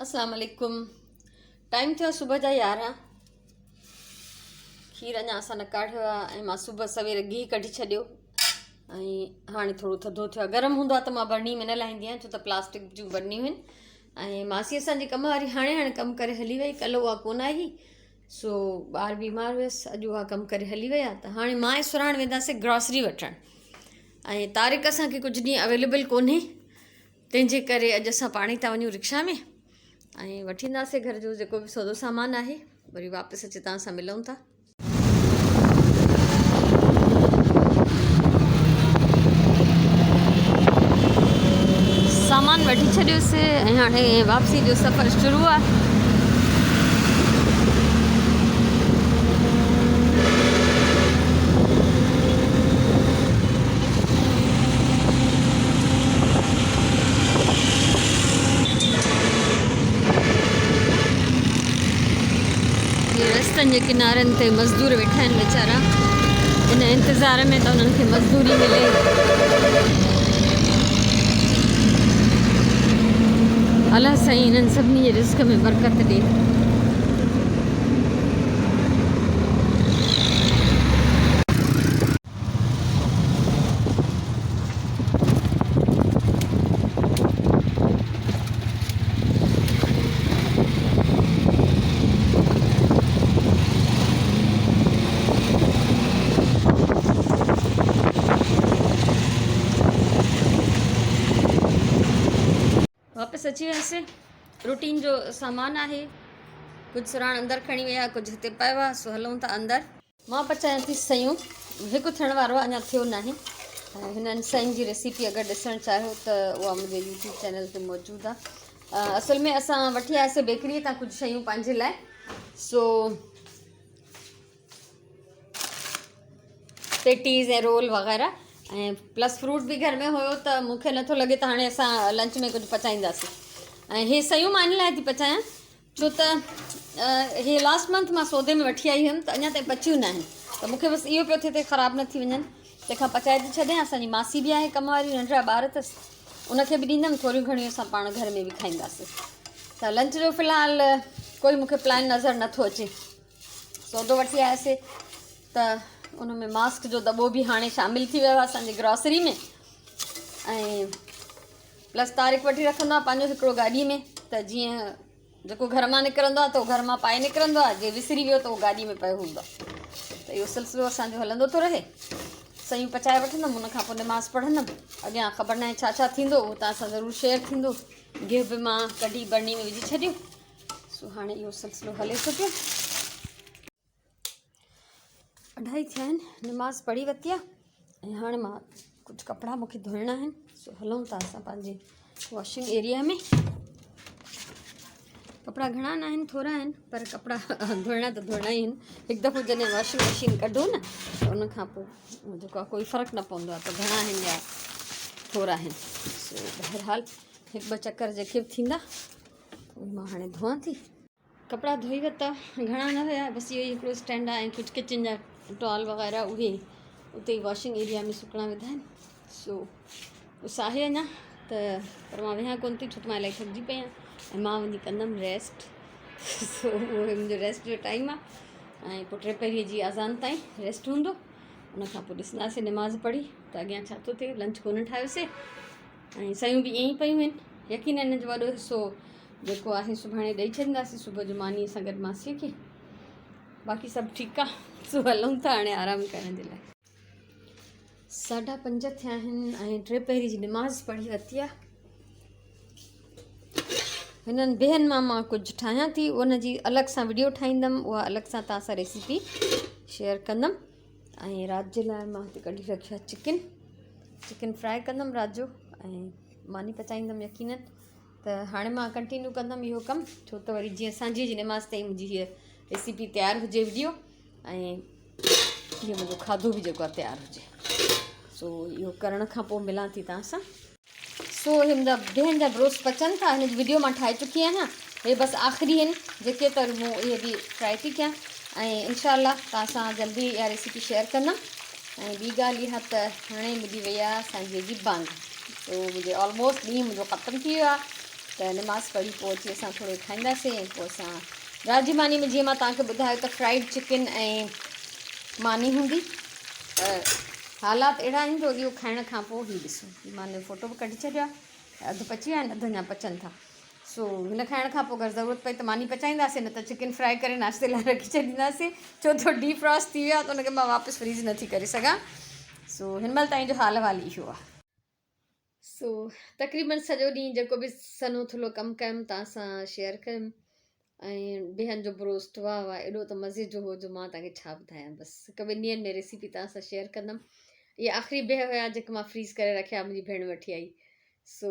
अस्सलाम वालेकुम। टाइम थियो सुबह जा 11। खीर अञा असां न काढ़ियो आहे ऐं मां सुबुह सवेर गिहु कढी छॾियो ऐं हाणे थोरो थधो थियो आहे। गरम हूंदो आहे त मां बरणी में न लाहींदी आहियां छो त प्लास्टिक जूं बरनियूं आहिनि ऐं मासी असांजी कम वारी हाणे कमु करे हली वई। कल्ह उहा कोन आई सो ॿार बीमार हुयसि, अॼु उहा कमु करे हली वई आहे। त हाणे मां ऐं सुराण वेंदासीं ग्रॉसरी वठणु ऐं तारीख़ असांखे कुझु ॾींहं अवेलेबल कोन्हे, तंहिंजे करे अॼु असां पाण ई था वञूं रिक्शा में ऐं वठी ईंदासीं घर जो जेको बि सौदो सामान आहे। वरी वापसि अची तव्हां सां मिलूं था। सामान वठी छॾियोसीं ऐं हाणे वापसी जो सफ़र शुरू आहे। रस्तनि जे किनारनि ते मज़दूर वेठा आहिनि वीचारा, इन इंतज़ार में त उन्हनि खे मज़दूरी मिले। अलाह साईं इन्हनि सभिनी जे रिस्क में बरकत ॾिए। वापसि अची वियासीं। रूटीन जो सामान आहे, कुझु सुराण अंदरि खणी विया, कुझु हिते पियो आहे, सो हलूं था अंदरि। मां पचायां थी सयूं, हिकु थियण वारो अञा थियो न आहे। हिननि सयुनि जी रेसिपी अगरि ॾिसणु चाहियो त उहा मुंहिंजे यूट्यूब चैनल ते मौजूदु आहे। असल में असां वठी आयासीं बेकरीअ तां कुझु शयूं पंहिंजे लाइ, सो पेटीज़ ऐं रोल वग़ैरह ऐं प्लस फ्रूट बि घर में हुयो त मूंखे नथो लॻे त हाणे असां लंच में कुझु पचाईंदासीं। ऐं इहे सयूं मां इन लाइ थी पचायां छो त इहे लास्ट मंथ मां सौदे में वठी आई हुयमि त अञा ताईं पचियूं न आहिनि, त मूंखे बसि इहो पियो थिए त ख़राबु न थी वञनि, तंहिंखां पचाए थी छॾियां। असांजी मासी बि आहे कम वारी, नंढड़ा ॿार अथसि, उनखे बि ॾींदमि, थोरियूं घणियूं असां पाण घर में बि खाईंदासीं। त लंच जो फ़िलहालु कोई मूंखे प्लान नज़र नथो अचे। सौदो वठी आयासीं त उन में मास्क जो दॿो बि हाणे शामिलु थी वियो आहे असांजी ग्रॉसरी में, ऐं प्लस तारीख़ वठी रखंदो आहे पंहिंजो हिकिड़ो गाॾीअ में, त जीअं जेको घर मां निकिरंदो आहे त उहो घर मां पाए निकिरंदो आहे, जे विसरी वियो त उहो गाॾीअ में पियो हूंदो आहे। त इहो सिलसिलो असांजो हलंदो थो रहे। सयूं पचाए वठंदमि, हुनखां पोइ नमाज़ पढ़ंदमि। अॻियां ख़बर न आहे छा छा थींदो, उहो तव्हां सां ज़रूरु शेयर थींदो। गिहु बि मां कढी बरणी में विझी छॾियो, सो हाणे इहो सिलसिलो हले थो पियो। 2:30 थिया आहिनि, नमाज़ पढ़ी वरिती आहे ऐं हाणे मां कुझु कपिड़ा मूंखे धोइणा आहिनि, सो हलूं था असां पंहिंजे वॉशिंग एरिया में। कपिड़ा घणा न आहिनि, थोरा आहिनि, पर कपिड़ा धोइणा त धोइणा ई आहिनि। हिकु दफ़ो जॾहिं वॉशिंग मशीन कढो न त उनखां पोइ जेको आहे कोई फ़र्क़ु न पवंदो आहे, त घणा आहिनि या थोरा आहिनि। सो बहरहाल हिकु ॿ चकर जेके बि थींदा उहे मां हाणे धोआं थी। कपिड़ा धोई वरिता, घणा न हुया, बसि इहो ई हिकिड़ो स्टैंड आहे ऐं कुझु किचन जा टॉल वग़ैरह उहे उते ई वॉशिंग एरिया में सुकणा विधा आहिनि। सो उस आहे अञा त, पर मां विहा कोन थी छो त मां इलाही थकिजी पई आहियां ऐं मां वञी कंदमि रेस्ट। सो उहो मुंहिंजो रेस्ट जो टाइम आहे ऐं पोइ 3 जी अज़ान ताईं रेस्ट हूंदो। उनखां पोइ ॾिसंदासीं नमाज़ पढ़ी त अॻियां छा थो थिए। लंच कोन ठाहियोसीं ऐं सयूं बि ईअं ई पियूं आहिनि, यकीन हिन जो वॾो हिसो जेको आहे सुभाणे ॾेई छॾींदासीं सुबुह जो मानीअ सां गॾु मासीअ खे। बाक़ी सभु ठीकु आहे, सो हलूं था हाणे आरामु करण जे लाइ। 5:30 थिया आहिनि ऐं 3 जी नमाज़ पढ़ी वरिती आहे। हिननि बिहनि मां कुझु ठाहियां थी, उनजी अलॻि सां वीडियो ठाहींदमि, उहा अलॻि सां तव्हां सां रेसिपी शेयर कंदमि। ऐं राति जे लाइ मां हिते कढी रखियो आहे चिकन फ्राए कंदमि राति जो ऐं मानी पचाईंदमि यकीननि। त हाणे मां कंटिन्यू कंदमि इहो कमु, छो त वरी जीअं सांझे जी नमाज़ ताईं मुंहिंजी हीअ रेसिपी तयारु हुजे वीडियो ऐं इहो मुंहिंजो खाधो बि जेको आहे तयारु हुजे। सो इहो करण खां पोइ मिलां थी तव्हां सां। सो इहे मुंहिंजा बिहनि जा ब्रोस्ट पचनि था, हिन जी वीडियो मां ठाहे चुकी आहियां। हे बसि आख़िरी आहिनि जेके त मूं इहे बि फ्राए थी कयां ऐं इनशाअल्लाह तव्हां सां जल्दी इहा रेसिपी शेयर कंदमि। ऐं ॿी ॻाल्हि इहा त हाणे ॿुधी वई आहे सांझे जी बांग, सो मुंहिंजे ऑलमोस्ट ॾींहुं मुंहिंजो ख़तमु थी वियो आहे। त नमाज़ पढ़ी पोइ अची असां थोरो खाईंदासीं ऐं पोइ असां राति जी मानी में जीअं मां तव्हांखे ॿुधायो त फ्राइड चिकन ऐं मानी हूंदी। हालात अहिड़ा आहिनि जो इहो खाइण खां पोइ ई ॾिसो माने फ़ोटो बि कढी छॾियो आहे, अधु पची विया आहिनि अधु अञा पचनि था। सो हिन खाइण खां पोइ अगरि ज़रूरत पई त मानी पचाईंदासीं, न त चिकन फ्राए करे नाश्ते लाइ रखी छॾींदासीं, छो त डीफ्रॉस्ट थी वियो आहे त हुनखे मां वापसि फ्रीज़ नथी करे सघां। सो हिन महिल ताईं जो हाल अहिवाल इहो आहे। सो तक़रीबन सॼो ॾींहुं जेको बि सनो थुलो कमु कयुमि तव्हां सां शेयर कयुमि ऐं बिहनि जो ब्रोस्ट वाह वाह एॾो त मज़े जो हो जो मां तव्हांखे छा ॿुधायां। बसि हिकु ॿिनि ॾींहंनि में रेसिपी तव्हां सां शेयर कंदमि। इहे आख़िरी बिह हुया जेके मां फ्रीज़ करे रखिया, मुंहिंजी भेण वठी आई। सो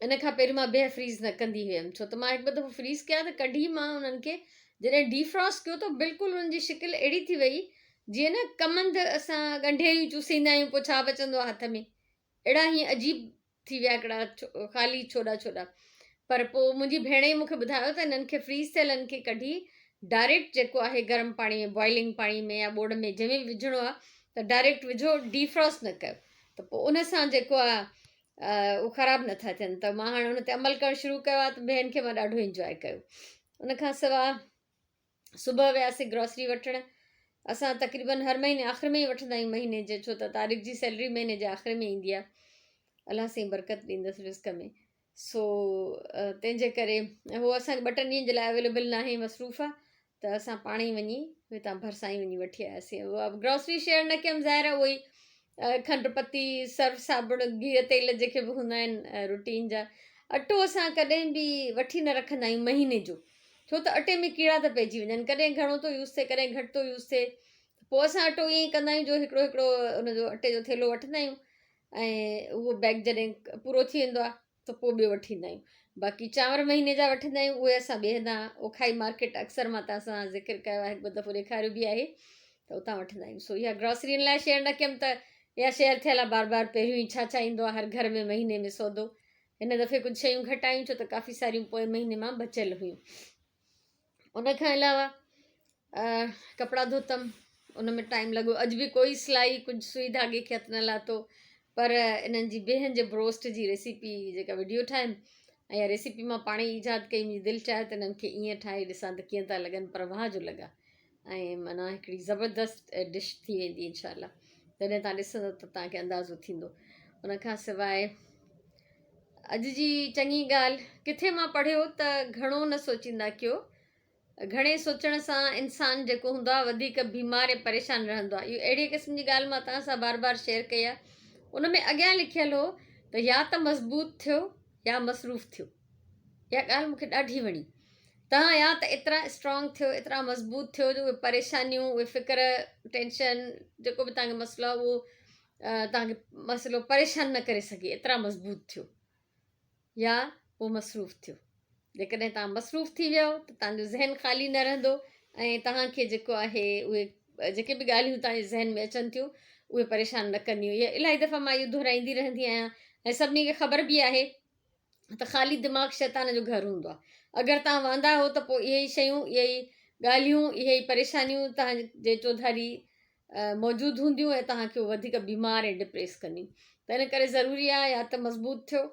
इन खां पहिरियों मां बिह फ्रीज़ न कंदी हुयमि, छो त मां हिकु ॿ दफ़ो फ्रीज़ कया त कढी मां उन्हनि खे जॾहिं डीफ्रॉस्ट कयो त बिल्कुलु उन्हनि जी शिकिल अहिड़ी थी वई जीअं न कमंद असां ॻंढेरियूं चूसींदा आहियूं पोइ छा बचंदो आहे हथ में, अहिड़ा हीअं अजीब थी विया हिकिड़ा ख़ाली छोड़ा छोड़ा। पर पोइ मुंहिंजी भेण ई मूंखे ॿुधायो त इन्हनि खे फ्रीज़ थियलनि खे कढी डायरेक्ट जेको आहे गर्म पाणी में बॉइलिंग पाणी में या ॿोड़ में जंहिंमें बि विझिणो आहे त डायरेक्ट विझो, डीफ्रॉस्ट न कयो, त पोइ उन सां जेको आहे उहो ख़राबु नथा थियनि। त मां हाणे हुन ते अमल करणु शुरू कयो आहे त ॿियनि खे मां ॾाढो इंजॉय कयो। उन खां सवाइ सुबुह वियासीं ग्रॉसरी वठणु। असां तक़रीबन हर महीने आख़िर में ई वठंदा आहियूं महीने जे, छो त तारीख़ जी सैलरी महीने जे आख़िर में ईंदी आहे। अलाह साईं बरकत ॾींदसि रिस्क में। सो तंहिंजे करे उहो असांखे 2-3 ॾींहंनि जे लाइ अवेलेबल न आहे, मसरूफ़ आहे, त असां पाण ई वञी हितां भरिसां ई वञी वठी आयासीं। उहा ग्रॉसरी शेयर न कयमि, ज़ाहिर आहे उहो ई खंडु पती सर्फ साबुण गिह तेल जेके बि हूंदा आहिनि रुटीन जा। अटो असां कॾहिं बि वठी न रखंदा आहियूं महीने जो, छो त अटे में कीड़ा था पइजी वञनि, कॾहिं घणो थो यूज़ थिए कॾहिं घटि थो यूज़ थिए। पोइ असां अटो ईअं ई कंदा आहियूं जो हिकिड़ो हिकिड़ो उनजो अटे जो थेलो वठंदा आहियूं ऐं उहो बैग जॾहिं पूरो थी वेंदो आहे त पोइ ॿियो वठी ईंदा आहियूं। बाक़ी चांवर महीने जा वठंदा आहियूं, उहे असां ॿिए हंधा ओखाई मार्केट अक्सर मां तव्हां सां ज़िक्र कयो आहे, हिकु ॿ दफ़ो ॾेखारियो बि आहे, त उतां वठंदा आहियूं। सो इहा ग्रॉसरीनि लाइ शेयर न कयमि त इहा शेयर थियल आहे बार बार, पहिरियों ई छा छा ईंदो आहे हर घर में महीने में सौदो। हिन दफ़े कुझु शयूं घटायूं छो त काफ़ी सारियूं पोइ महीने मां बचियल हुयूं। उन खां अलावा कपिड़ा धोतमि, उन में टाइम लॻो। अॼु बि कोई सिलाई कुझु सुई धागे खे हथु न लाथो, पर इन्हनि जी बिहनि जे ब्रोस्ट जी रेसिपी जेका वीडियो ठाहियमि ऐं इहा रेसिपी मां पाण ई ईजाद कई, मुंहिंजी दिलि चाहे त इन्हनि खे ईअं ठाहे ॾिसां त कीअं था लॻनि, पर वाह जो लॻा ऐं माना हिकिड़ी ज़बरदस्त डिश थी वेंदी इनशाला। जॾहिं तव्हां ॾिसंदव त तव्हांखे अंदाज़ो थींदो। उन खां सवाइ अॼु जी चङी ॻाल्हि किथे मां पढ़ियो त घणो न सोचींदा कयो, घणे सोचण सां इंसानु जेको हूंदो आहे वधीक बीमार ऐं परेशान रहंदो आहे। इहो अहिड़े क़िस्म जी ॻाल्हि मां तव्हां सां बार बार शेयर कई आहे। उन में अॻियां लिखियलु हो त या त मज़बूत थियो या मसरूफ़ थियो। इहा ॻाल्हि मूंखे ॾाढी वणी। तव्हां या त एतिरा स्ट्रॉन्ग थियो, एतिरा मज़बूत थियो जो उहे परेशानियूं, उहे फ़िक्र, टेंशन, जेको बि तव्हांखे मसइलो आहे उहो तव्हांखे मसइलो परेशान न करे सघे, एतिरा मज़बूत थियो, या पोइ मसरूफ़ थियो। जेकॾहिं तव्हां मसरूफ़ थी वियो त तव्हांजो ज़हन ख़ाली न रहंदो ऐं तव्हांखे जेको आहे उहे जेके बि ॻाल्हियूं तव्हांजे ज़हन में अचनि थियूं उहे परेशान न कंदियूं। इहा इलाही दफ़ा मां इहो दुहिराईंदी रहंदी आहियां ऐं सभिनी खे ख़बर बि आहे त ख़ाली दिमाग़ शैतान जो घरु हूंदो आहे। अगरि तव्हां वांदा हो त पोइ इहे ई शयूं, इहे ई ॻाल्हियूं, इहे ई परेशानियूं तव्हांजे चौधारी मौजूदु हूंदियूं ऐं तव्हांखे वधीक बीमार ऐं डिप्रेस कंदियूं। त इन करे ज़रूरी आहे या त मज़बूत थियो,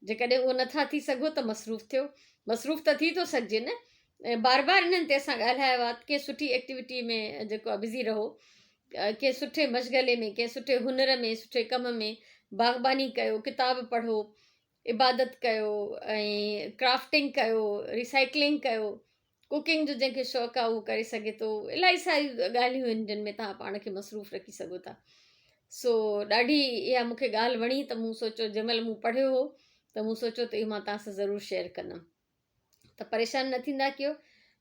जेकॾहिं उहो नथा थी सघो त मसरूफ़ थियो। मसरूफ़ त थी थो सघिजे न, ऐं बार बार इन्हनि ते असां ॻाल्हायो आहे। कंहिं सुठी एक्टिविटी में जेको आहे बिज़ी रहो, कंहिं सुठे मशग़ले में, कंहिं सुठे हुनर में, सुठे कम में, बाग़बानी कयो, किताब पढ़ो, इबादत कयो ऐं क्राफ्टिंग कयो, रिसाइक्लिंग कयो, कुकिंग जो जंहिंखे शौक़ु आहे उहो करे सघे थो। इलाही सारी ॻाल्हियूं आहिनि जिन में तव्हां पाण खे मसरूफ़ रखी सघो था। सो ॾाढी इहा मूंखे ॻाल्हि वणी त मूं सोचियो, जंहिंमहिल मूं पढ़ियो हो त मूं सोचियो त इहो मां तव्हां सां ज़रूरु शेयर कंदमि। त परेशान न थींदा कयो,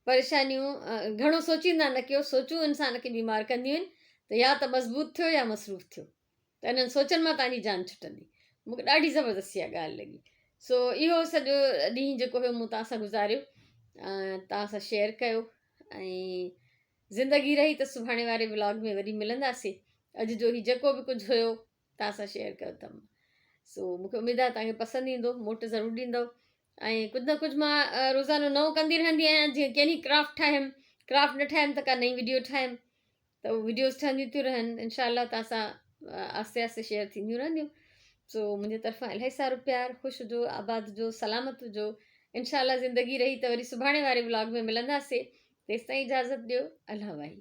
परेशानियूं घणो सोचींदा न कयो, सोचूं इंसान खे बीमार कंदियूं आहिनि। त या त मज़बूत थियो या मसरूफ़ थियो, त इन्हनि सोचनि मां तव्हांजी जान छुटंदी। मूंखे ॾाढी ज़बरदस्ती इहा ॻाल्हि लॻी। सो इहो सॼो ॾींहुं जेको हुयो मूं तव्हां सां गुज़ारियो, तव्हां सां शेयर कयो ऐं ज़िंदगी रही त सुभाणे वारे व्लॉग में वरी मिलंदासीं। अॼु जो ही जेको बि कुझु हुयो तव्हां सां शेयर कयो अथमि। सो मूंखे उमेदु आहे तव्हांखे पसंदि ईंदो, मोट ज़रूरु ॾींदव ऐं कुझु न कुझु मां रोज़ानो नओं कंदी रहंदी आहियां। जीअं कहिड़ी क्राफ्ट ठाहियमि, क्राफ्ट न ठाहियमि त का नई वीडियो ठाहियमि, त उहे वीडियोज़ ठहंदियूं थियूं रहनि। इनशा तव्हां सां आस्ते आस्ते शेयर थींदियूं रहंदियूं। सो मुंहिंजे तरफ़ां इलाही सारो प्यार, ख़ुशि हुजो, आबाद हुजो, सलामत हुजो। इंशाल्लाह ज़िंदगी रही त वरी सुभाणे वारे व्लॉग में मिलंदासीं। तेसिताईं इजाज़त ॾियो। अल्लाह भाई।